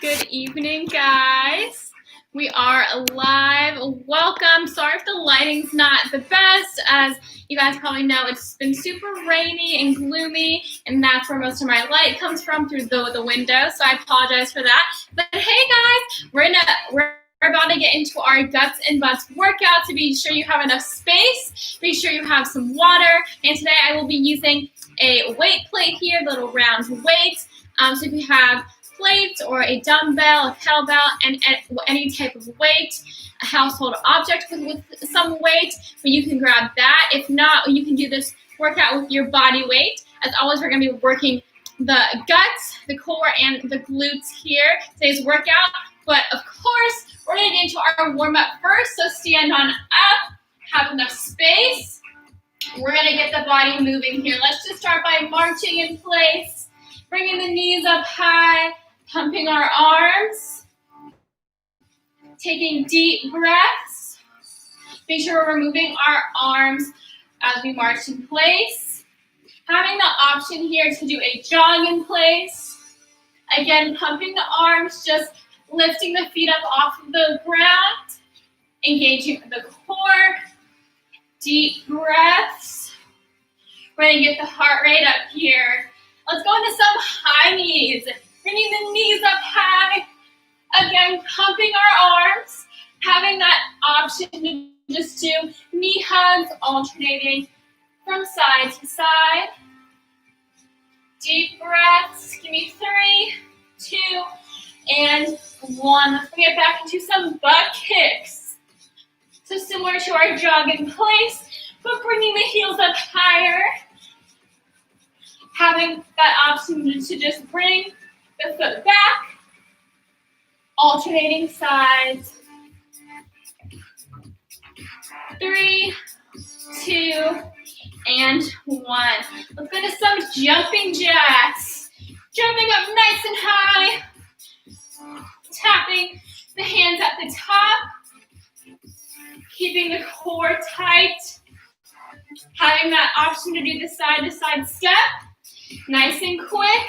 Good evening, guys. We are live. Welcome. Sorry if the lighting's not the best. As you guys probably know, it's been super rainy and gloomy, and that's where most of my light comes from, through the window. So I apologize for that. But hey, guys, we're about to get into our guts and butts workout. To be sure you have enough space, be sure you have some water. And today I will be using a weight plate here, little round weight. So if you have plates or a dumbbell, a kettlebell, and any type of weight, a household object with some weight, but you can grab that. If not, you can do this workout with your body weight. As always, we're going to be working the guts, the core, and the glutes here, today's workout. But of course, we're going to get into our warm-up first, so stand on up, have enough space. We're going to get the body moving here. Let's just start by marching in place, bringing the knees up high, pumping our arms, taking deep breaths. Make sure we're moving our arms as we march in place. Having the option here to do a jog in place. Again, pumping the arms, just lifting the feet up off of the ground, engaging the core, deep breaths. We're going to get the heart rate up here. Let's go into some high knees. Bringing the knees up high. Again, pumping our arms. Having that option to just do knee hugs, alternating from side to side. Deep breaths. Give me 3, 2, and 1. Let's get back into some butt kicks. So similar to our jog in place, but bringing the heels up higher. Having that option to just bring the foot back, alternating sides. 3, 2, and 1. Let's go to some jumping jacks. Jumping up nice and high. Tapping the hands at the top. Keeping the core tight. Having that option to do the side-to-side step. Nice and quick.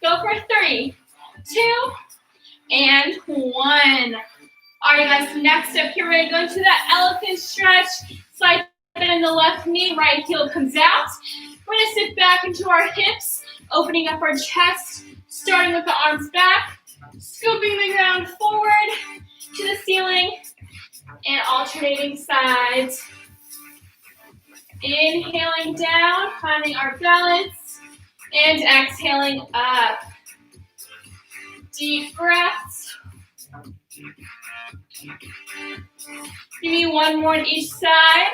Go for 3, 2, and 1. All right, guys, next up here, we're going to go into that elephant stretch. Slide in the left knee, right heel comes out. We're going to sit back into our hips, opening up our chest, starting with the arms back, scooping the ground forward to the ceiling, and alternating sides. Inhaling down, finding our balance, and exhaling up. Deep breaths. Give me one more on each side.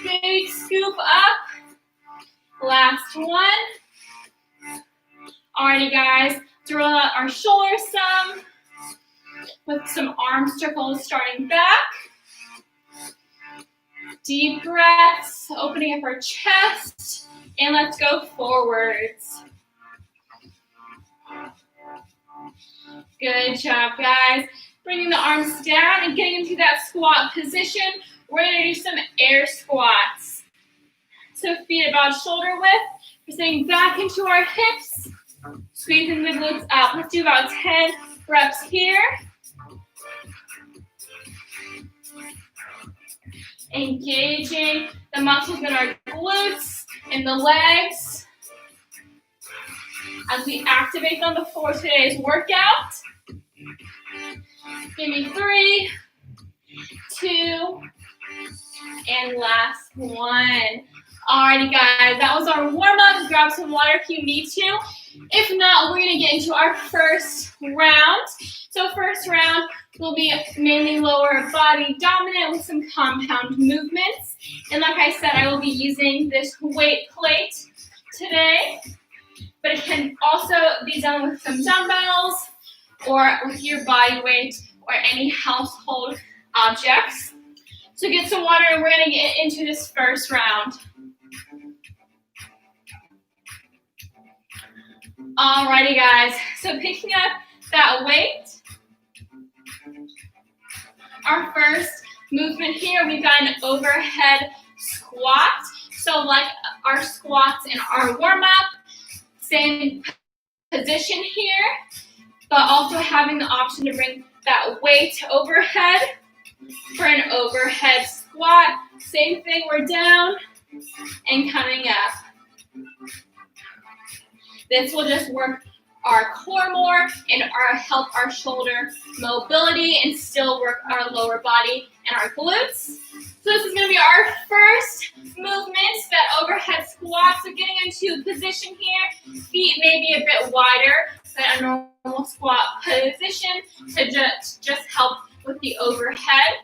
Big scoop up. Last one. Alrighty, guys. Roll out our shoulders some with some arm circles starting back. Deep breaths, opening up our chest, and let's go forwards. Good job, guys. Bringing the arms down and getting into that squat position. We're going to do some air squats. So feet about shoulder width. We're sitting back into our hips, squeezing the glutes up. Let's do about 10 reps here. Engaging the muscles in our glutes and the legs as we activate them before today's workout. Give me 3, 2, and last one. Alrighty, guys, that was our warm-up. Grab some water if you need to. If not, we're going to get into our first round. So first round will be mainly lower body dominant with some compound movements. And like I said, I will be using this weight plate today. But it can also be done with some dumbbells or with your body weight or any household objects. So get some water and we're going to get into this first round. Alrighty, guys. So picking up that weight. Our first movement here, we've got an overhead squat. So like our squats in our warm-up, same position here, but also having the option to bring that weight overhead for an overhead squat. Same thing, we're down and coming up. This will just work our core more and help our shoulder mobility and still work our lower body and our glutes. So this is going to be our first movement, that overhead squat. So getting into position here, feet may be a bit wider than a normal squat position to just help with the overhead.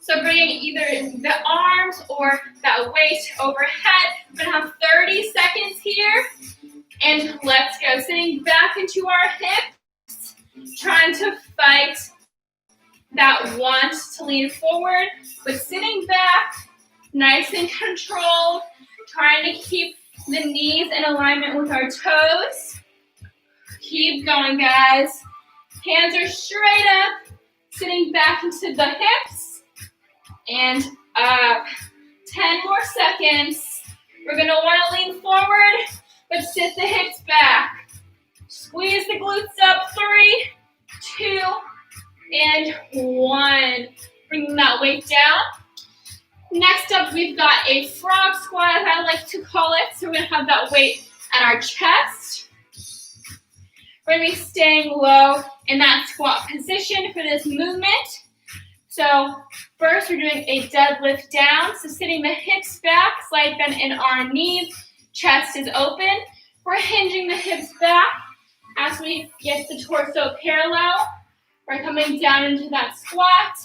So bringing either the arms or that weight overhead. We're going to have 30 seconds here. And let's go. Sitting back into our hips, trying to fight that want to lean forward, but sitting back, nice and controlled, trying to keep the knees in alignment with our toes. Keep going, guys. Hands are straight up, sitting back into the hips, and up. 10 more seconds. We're going to want to lean forward, but sit the hips back. Squeeze the glutes up. 3, 2, and 1. Bringing that weight down. Next up, we've got a frog squat, as I like to call it. So we're going to have that weight at our chest. We're going to be staying low in that squat position for this movement. So first, we're doing a deadlift down. So sitting the hips back, slight bend in our knees. Chest is open. We're hinging the hips back as we get the torso parallel. We're coming down into that squat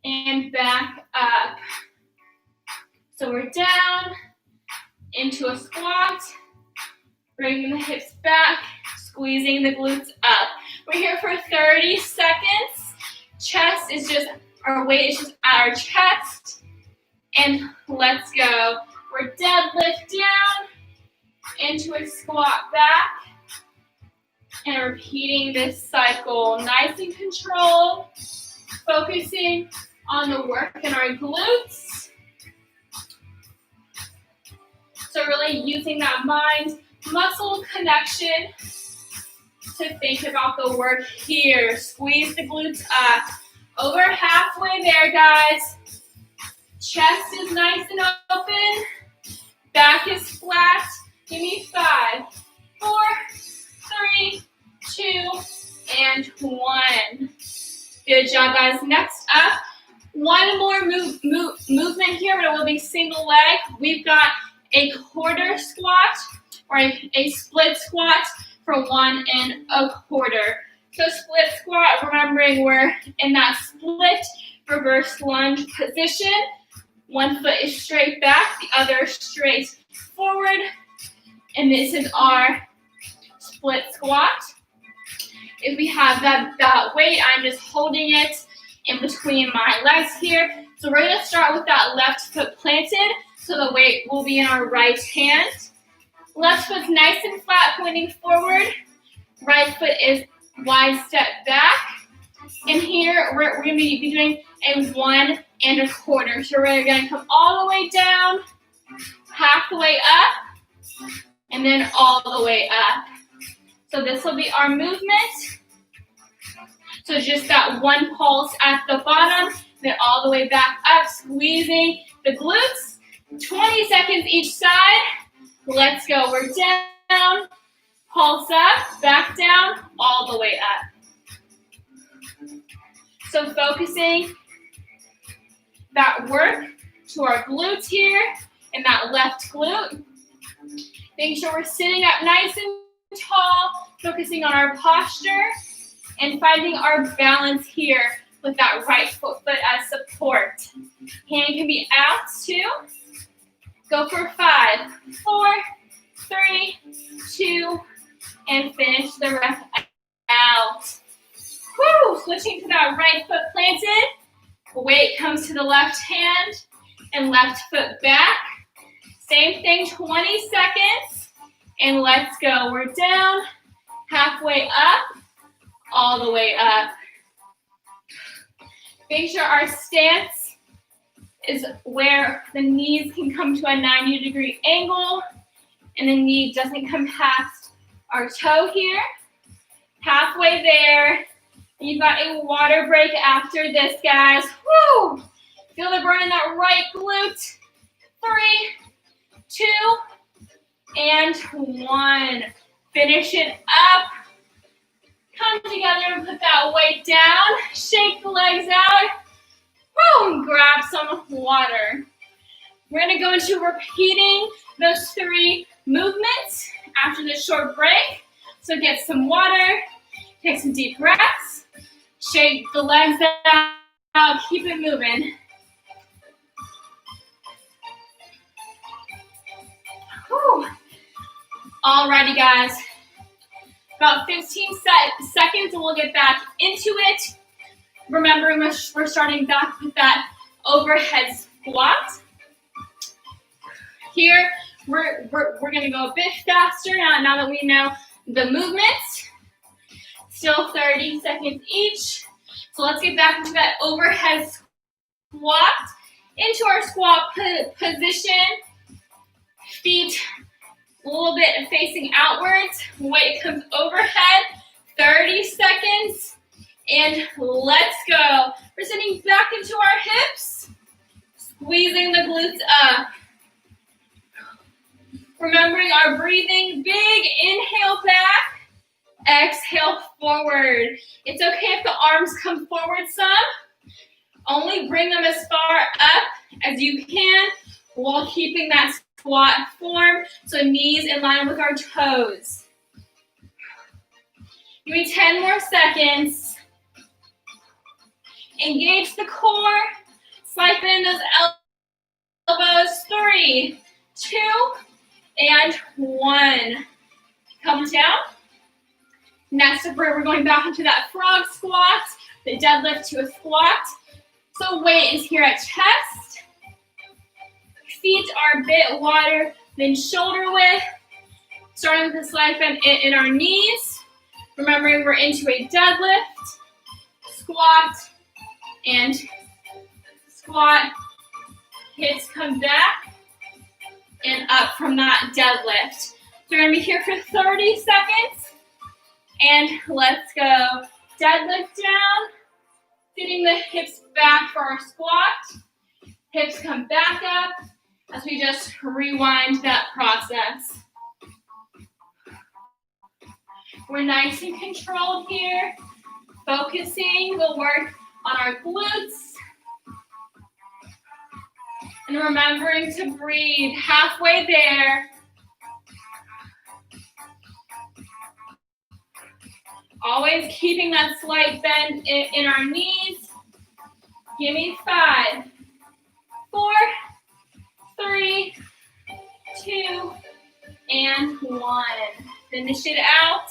and back up. So we're down into a squat, bringing the hips back, squeezing the glutes up. We're here for 30 seconds. Chest is just, our weight is just at our chest. And let's go. We're deadlift down into a squat back and repeating this cycle. Nice and controlled, focusing on the work in our glutes. So really using that mind-muscle connection to think about the work here. Squeeze the glutes up. Over halfway there, guys. Chest is nice and open. Back is flat. Give me 5, 4, 3, 2, and 1. Good job, guys. Next up, one more movement here, but it will be single leg. We've got a quarter squat or a split squat for 1 1/4. So split squat, remembering we're in that split reverse lunge position. One foot is straight back, the other straight forward. And this is our split squat. If we have that weight, I'm just holding it in between my legs here. So we're going to start with that left foot planted. So the weight will be in our right hand. Left foot's nice and flat, pointing forward. Right foot is wide step back. And here we're going to be doing a 1 1/4. So we're going to come all the way down, half the way up, and then all the way up. So this will be our movement. So just that one pulse at the bottom, then all the way back up, squeezing the glutes. 20 seconds each side. Let's go. We're down, pulse up, back down, all the way up. So focusing that work to our glutes here and that left glute. Making sure we're sitting up nice and tall, focusing on our posture and finding our balance here with that right foot as support. Hand can be out too. Go for 5, 4, 3, 2, and finish the rest out. Woo! Switching to that right foot planted. Weight comes to the left hand and left foot back. Same thing, 20 seconds. And let's go. We're down, halfway up, all the way up. Make sure our stance is where the knees can come to a 90-degree angle and the knee doesn't come past our toe here. Halfway there. You've got a water break after this, guys. Woo! Feel the burn in that right glute. 3, 2, and 1. Finish it up. Come together and put that weight down. Shake the legs out. Boom! Grab some water. We're going to go into repeating those 3 movements after this short break. So get some water. Take some deep breaths. Shake the legs out. Keep it moving. Whew. Alrighty, guys. About 15 seconds and we'll get back into it. Remembering we're starting back with that overhead squat. Here, we're going to go a bit faster now that we know the movements. Still 30 seconds each. So let's get back into that overhead squat. Into our squat position. Feet a little bit facing outwards. Weight comes overhead. 30 seconds. And let's go. We're sitting back into our hips. Squeezing the glutes up. Remembering our breathing. Big inhale back. Exhale forward. It's okay if the arms come forward some. Only bring them as far up as you can while keeping that squat form. So knees in line with our toes. Give me 10 more seconds. Engage the core. Slide in those elbows. 3, 2, and 1. Come down. Next up, we're going back into that frog squat, the deadlift to a squat. So weight is here at chest. Feet are a bit wider than shoulder width. Starting with the slide bend in our knees. Remembering we're into a deadlift, squat, and squat. Hips come back and up from that deadlift. So we're going to be here for 30 seconds. And let's go. Deadlift down. Sitting the hips back for our squat. Hips come back up as we just rewind that process. We're nice and controlled here. Focusing, we'll work on our glutes. And remembering to breathe halfway there. Always keeping that slight bend in our knees. Give me 5, 4, 3, 2, and 1. Finish it out.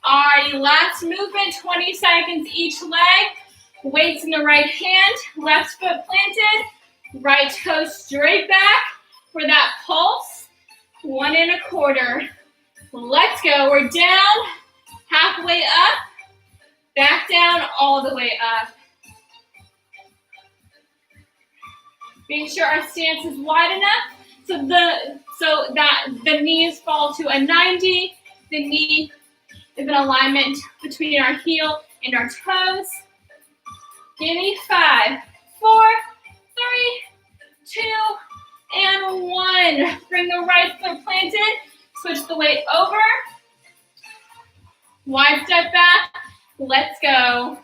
Alrighty, last movement, 20 seconds each leg. Weights in the right hand, left foot planted, right toe straight back for that pulse. 1 1/4. Let's go. We're down. Halfway up, back down, all the way up. Make sure our stance is wide enough so that the knees fall to a 90. The knee is in alignment between our heel and our toes. Give me 5, 4, 3, 2, and 1. Bring the right foot planted. Switch the weight over. Wide step back. Let's go.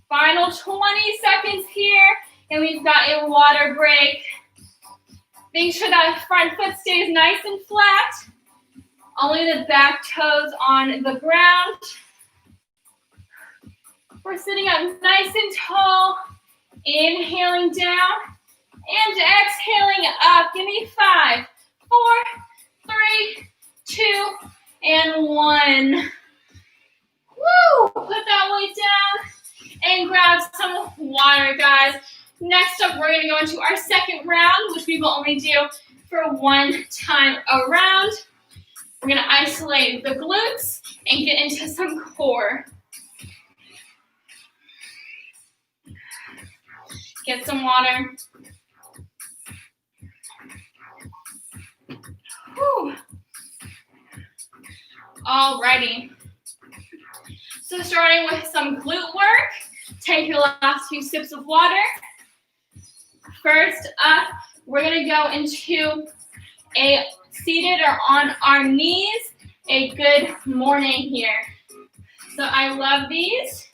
Final 20 seconds here, and we've got a water break. Make sure that front foot stays nice and flat. Only the back toes on the ground. We're sitting up nice and tall. Inhaling down and exhaling up. Give me 5, 4, 3, 2, and 1. Woo! Put that weight down and grab some water, guys. Next up, we're going to go into our second round, which we will only do for 1 time around. We're going to isolate the glutes and get into some core. Get some water. Whew. Alrighty. So starting with some glute work, take your last few sips of water. First up, we're gonna go into a seated or on our knees, a good morning here. So I love these.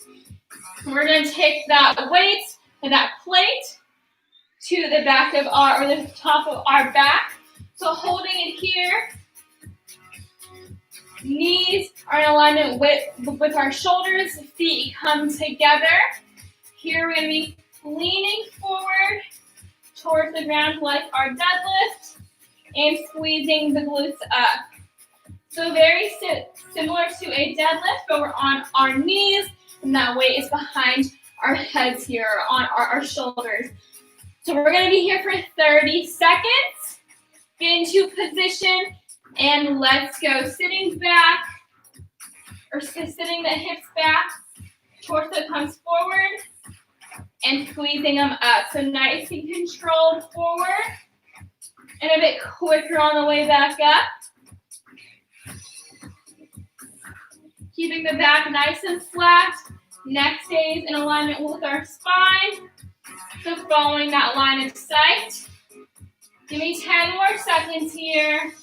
We're gonna take that weight and that plate to the back of or the top of our back. So holding it here. Knees are in alignment with our shoulders, feet come together. Here we're going to be leaning forward towards the ground like our deadlift and squeezing the glutes up. So very similar to a deadlift, but we're on our knees and that weight is behind our heads here, on our shoulders. So we're going to be here for 30 seconds. Get into position. And let's go. Sitting back, or sitting the hips back, torso comes forward, and squeezing them up. So nice and controlled forward, and a bit quicker on the way back up. Keeping the back nice and flat. Neck stays in alignment with our spine. So following that line of sight. Give me 10 more seconds here.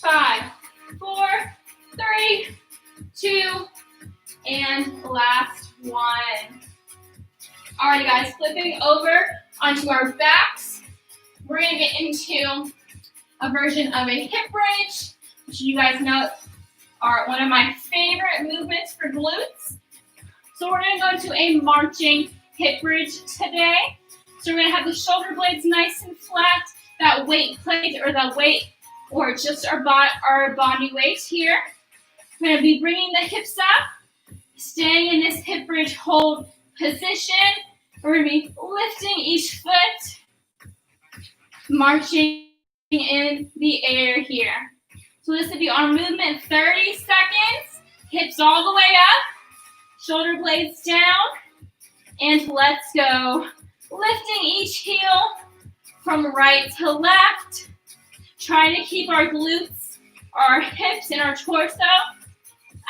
5, 4, 3, 2, and last one. Alrighty guys, flipping over onto our backs. We're gonna get into a version of a hip bridge, which you guys know are one of my favorite movements for glutes. So we're gonna go into a marching hip bridge today. So we're gonna have the shoulder blades nice and flat, that weight plate or the weight or just our body weight here. We're going to be bringing the hips up, staying in this hip bridge hold position. We're going to be lifting each foot, marching in the air here. So this will be our movement, 30 seconds, hips all the way up, shoulder blades down, and let's go. Lifting each heel from right to left. Trying to keep our glutes, our hips, and our torso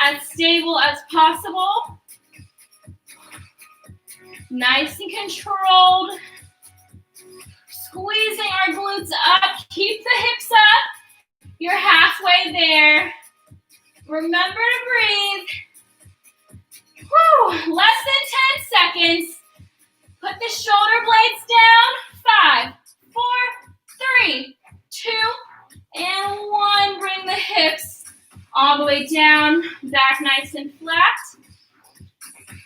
as stable as possible. Nice and controlled. Squeezing our glutes up. Keep the hips up. You're halfway there. Remember to breathe. Whew, less than 10 seconds. Put the shoulder blades down. 5, 4, 3, 2, and 1. Bring the hips all the way down, back nice and flat.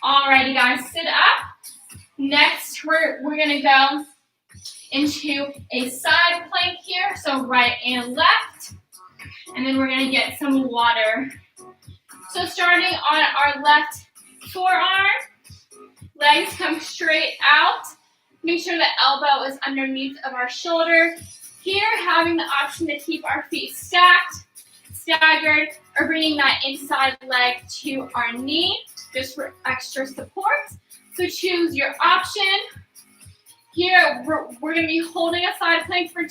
Alrighty guys, sit up. Next, we're gonna go into a side plank here, so right and left. And then we're gonna get some water. So starting on our left forearm, legs come straight out. Make sure the elbow is underneath of our shoulder. Here, having the option to keep our feet stacked, staggered, or bringing that inside leg to our knee, just for extra support. So choose your option. Here, we're going to be holding a side plank for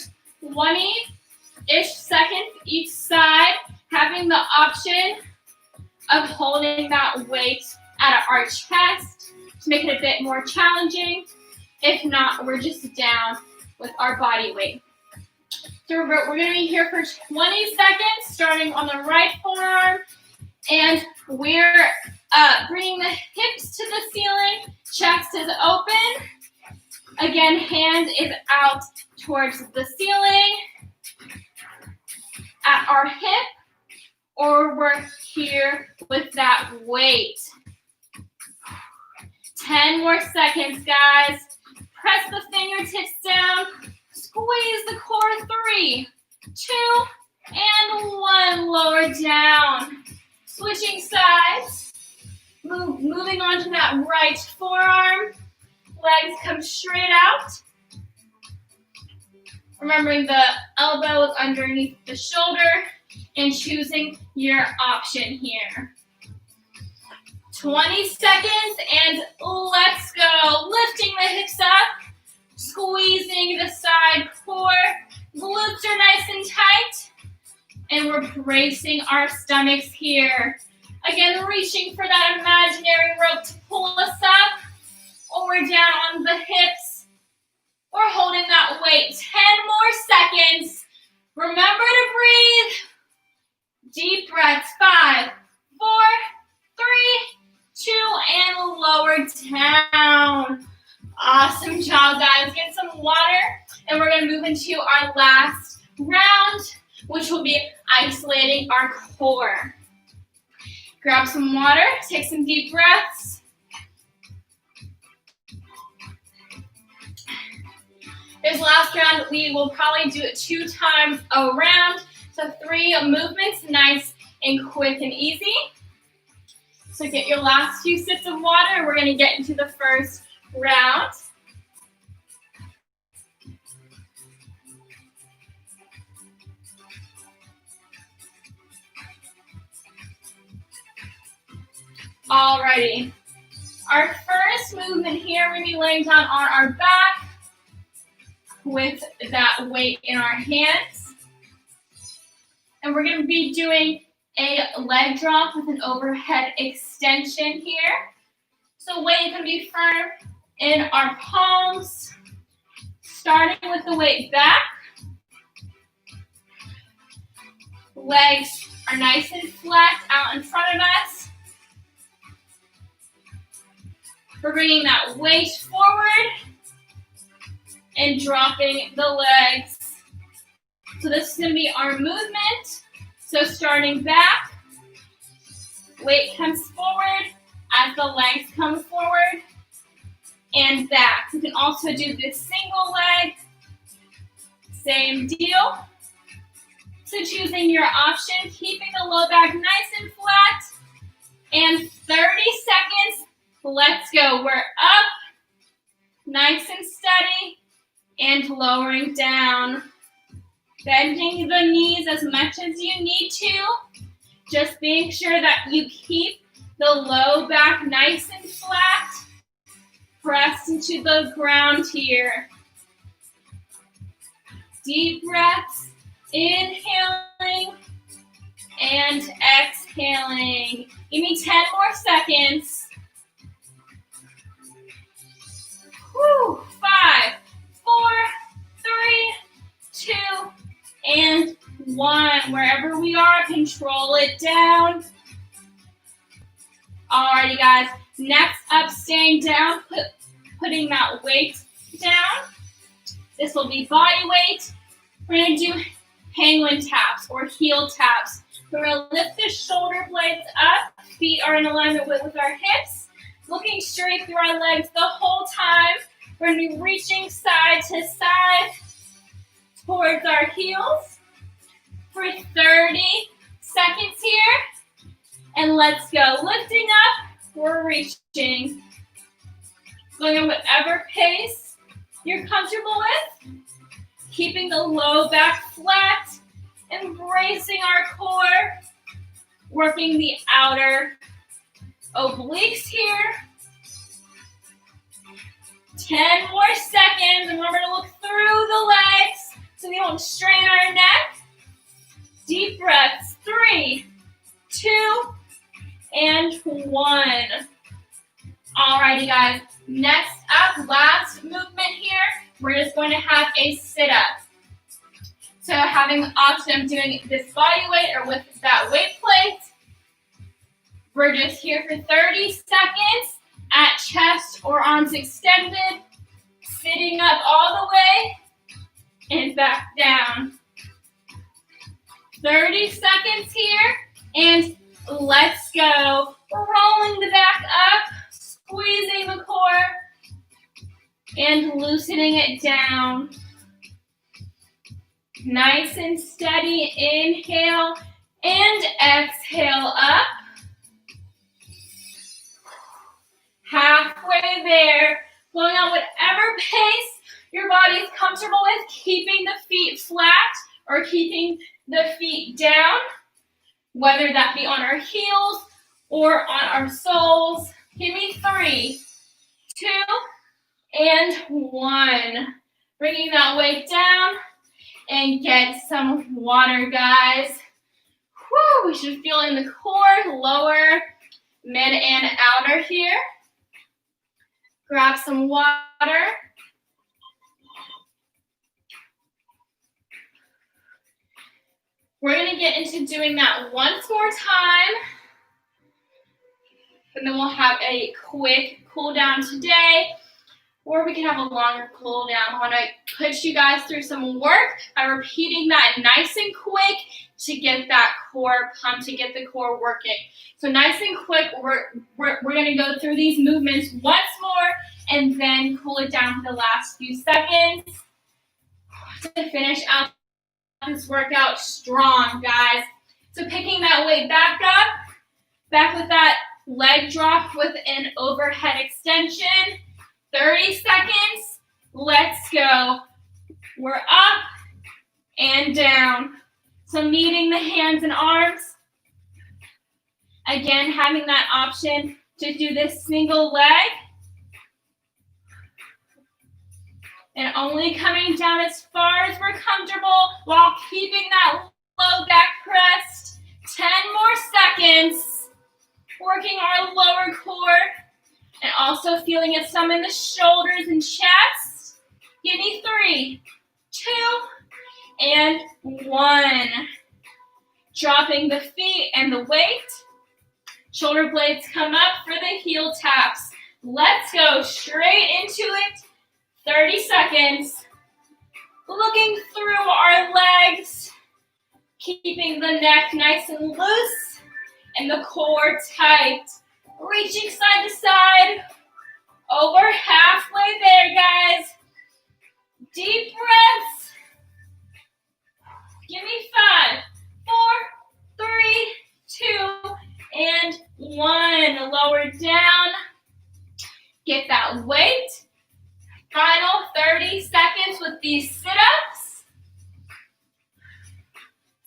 20-ish seconds each side, having the option of holding that weight at our chest to make it a bit more challenging. If not, we're just down with our body weight. So we're going to be here for 20 seconds, starting on the right forearm, and we're bringing the hips to the ceiling, chest is open. Again, hand is out towards the ceiling, at our hip, or we're here with that weight. 10 more seconds, guys. Press the fingertips down. Squeeze the core. 3, 2, and 1. Lower down. Switching sides. Moving on to that right forearm. Legs come straight out. Remembering the elbow is underneath the shoulder and choosing your option here. 20 seconds and let's go. Lifting the hips up, squeezing the side core. Glutes are nice and tight. we're bracing our stomachs here. Again, reaching for that imaginary rope to pull us up, or we're down on the hips, or holding that weight. 10 more seconds. Remember to breathe. Deep breaths. 5, 4, 3, 2, and lower down. Awesome job, guys. Get some water, and we're going to move into our last round, which will be isolating our core. Grab some water, take some deep breaths. This last round, we will probably do it 2 times around, so 3 movements, nice and quick and easy. So get your last few sips of water. We're going to get into the first round. Alrighty. Our first movement here, we're going to be laying down on our back with that weight in our hands. And we're going to be doing a leg drop with an overhead extension here. So weight can be firm in our palms, starting with the weight back. Legs are nice and flat out in front of us. We're bringing that weight forward and dropping the legs. So this is going to be our movement. So starting back, weight comes forward as the legs come forward and back. You can also do this single leg, same deal. So choosing your option, keeping the low back nice and flat, and 30 seconds, let's go. We're up, nice and steady, and lowering down. Bending the knees as much as you need to. Just make sure that you keep the low back nice and flat. Press into the ground here. Deep breaths, inhaling and exhaling. Give me 10 more seconds. Whew. 5, 4, 3, 2, and 1. Wherever we are, control it down. Alrighty, guys. Next up, staying down, putting that weight down. This will be body weight. We're going to do penguin taps or heel taps. We're going to lift the shoulder blades up. Feet are in alignment with our hips. Looking straight through our legs the whole time. We're going to be reaching side to side towards our heels for 30 seconds here. And let's go. Lifting up, we're reaching. Going at whatever pace you're comfortable with. Keeping the low back flat. Embracing our core. Working the outer obliques here. 10 more seconds. Remember to look through the legs so we don't strain our neck. Deep breaths. 3, 2, and 1. Alrighty, guys. Next up, last movement here. We're just going to have a sit-up. So having the option of doing this body weight or with that weight plate. We're just here for 30 seconds at chest or arms extended. Sitting up all the way and back down. 30 seconds here and let's go. Rolling the back up, squeezing the core, and loosening it down. Nice and steady. Inhale and exhale up. Halfway there. Going on whatever pace your body is comfortable with, keeping the feet flat or keeping the feet down, whether that be on our heels or on our soles. Give me 3, 2, and 1. Bringing that weight down and get some water, guys. Woo, we should feel in the core, lower, mid, and outer here. Grab some water. We're gonna get into doing that once more time. And then we'll have a quick cool down today, or we can have a longer cool down. I want to put you guys through some work by repeating that nice and quick to get that core pumped, to get the core working. So nice and quick, we're going to go through these movements once more and then cool it down for the last few seconds to finish out this workout strong, guys. So picking that weight back up, back with that leg drop with an overhead extension. 30 seconds. Let's go. We're up and down. So meeting the hands and arms. Again, having that option to do this single leg. And only coming down as far as we're comfortable while keeping that low back pressed. 10 more seconds. Working our lower core and also feeling it some in the shoulders and chest. Give me 3, 2, and 1. Dropping the feet and the weight. Shoulder blades come up for the heel taps. Let's go straight into it. 30 seconds. Looking through our legs. Keeping the neck nice and loose. And the core tight. Reaching side to side. Over halfway there, guys. Deep breaths. Give me 5, 4, 3, 2, and 1. Lower down. Get that weight. Final 30 seconds with these sit-ups.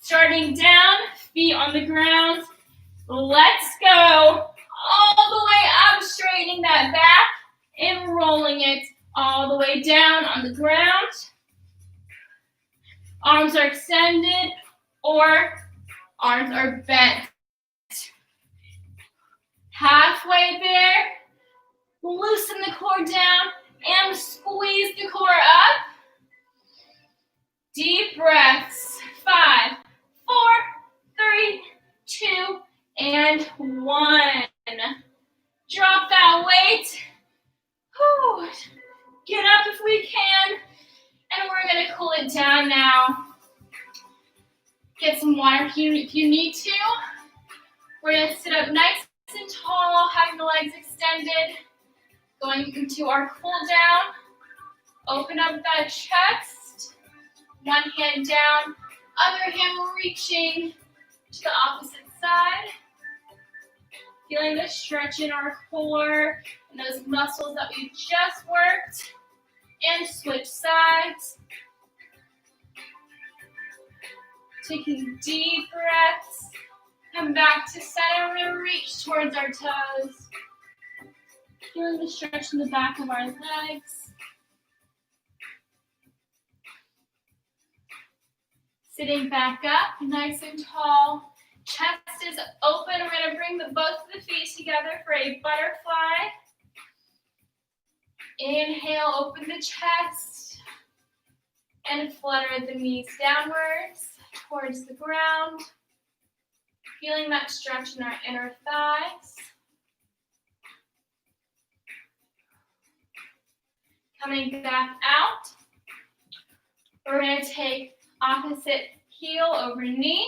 Starting down, feet on the ground. Let's go all the way up, straightening that back and rolling it all the way down on the ground. Arms are extended or arms are bent. Halfway there, loosen the core down and squeeze the core up. Deep breaths. 5, 4, 3, 2, and 1. Drop that weight. Whew. Get up if we can. And we're going to cool it down now. Get some water if you need to. We're going to sit up nice and tall, having the legs extended. Going into our cool down. Open up that chest. One hand down, other hand reaching to the opposite side. Feeling the stretch in our core and those muscles that we just worked. And switch sides. Taking deep breaths. Come back to center and reach towards our toes. Feeling the stretch in the back of our legs. Sitting back up, nice and tall. Chest is open. We're going to bring both of the feet together for a butterfly. Inhale, open the chest. And flutter the knees downwards towards the ground. Feeling that stretch in our inner thighs. Coming back out. We're going to take opposite heel over knee.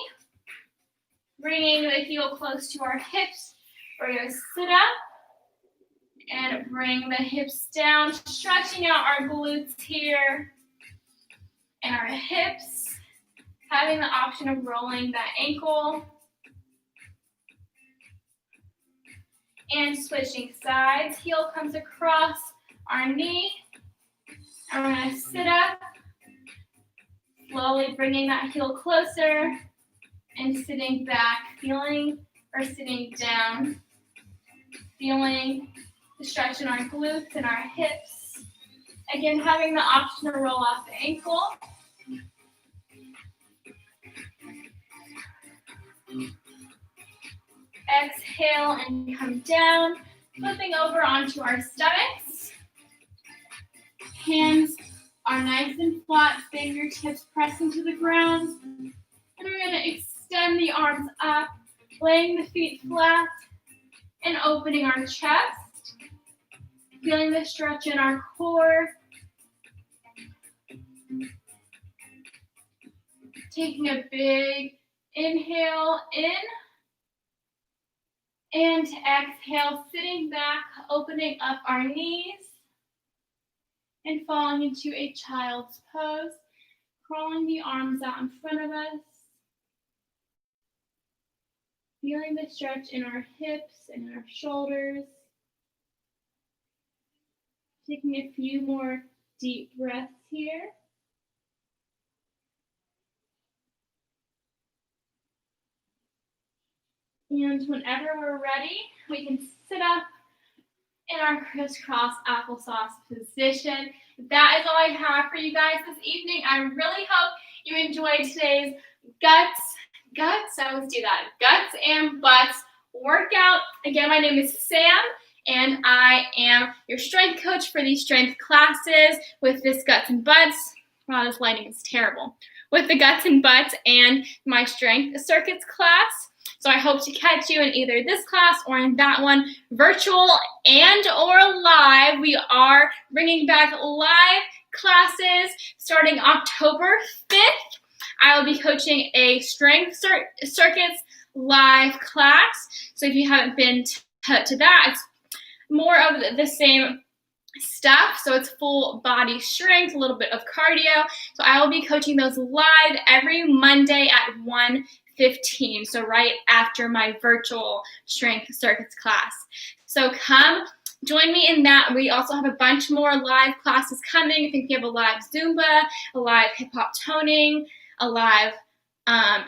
Bringing the heel close to our hips. We're going to sit up and bring the hips down, stretching out our glutes here and our hips. Having the option of rolling that ankle. And switching sides. Heel comes across our knee. And we're going to sit up. Slowly bringing that heel closer. And sitting back, sitting down, feeling the stretch in our glutes and our hips. Again, having the option to roll off the ankle. exhale and come down, flipping over onto our stomachs. Hands are nice and flat, fingertips pressing to the ground. And we're going to extend the arms up, laying the feet flat, and opening our chest. Feeling the stretch in our core. Taking a big inhale in. And exhale, sitting back, opening up our knees. And falling into a child's pose. Crawling the arms out in front of us. Feeling the stretch in our hips and our shoulders. Taking a few more deep breaths here. And whenever we're ready, we can sit up in our crisscross applesauce position. That is all I have for you guys this evening. I really hope you enjoyed today's guts, I always do that, guts and butts workout. Again, my name is Sam, and I am your strength coach for these strength classes with this guts and butts. Wow, this lighting is terrible. With the guts and butts and my strength circuits class. So I hope to catch you in either this class or in that one, virtual and or live. We are bringing back live classes starting October 5th. I will be coaching a strength circuits live class. So if you haven't been to that, it's more of the same stuff. So it's full body strength, a little bit of cardio. So I will be coaching those live every Monday at 1:15. So right after my virtual strength circuits class. So come join me in that. We also have a bunch more live classes coming. I think we have a live Zumba, a live hip hop toning, a live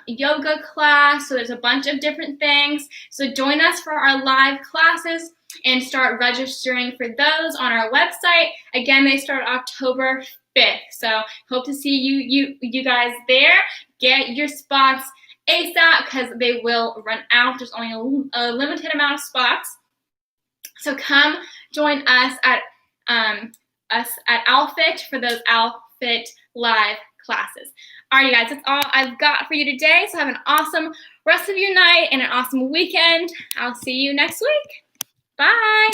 yoga class. So there's a bunch of different things. So join us for our live classes and start registering for those on our website. Again, they start October 5th. So hope to see you guys there. Get your spots ASAP because they will run out. There's only a limited amount of spots. So come join us at OwlFit for those OwlFit live classes. All right, you guys, that's all I've got for you today. So have an awesome rest of your night and an awesome weekend. I'll see you next week. Bye.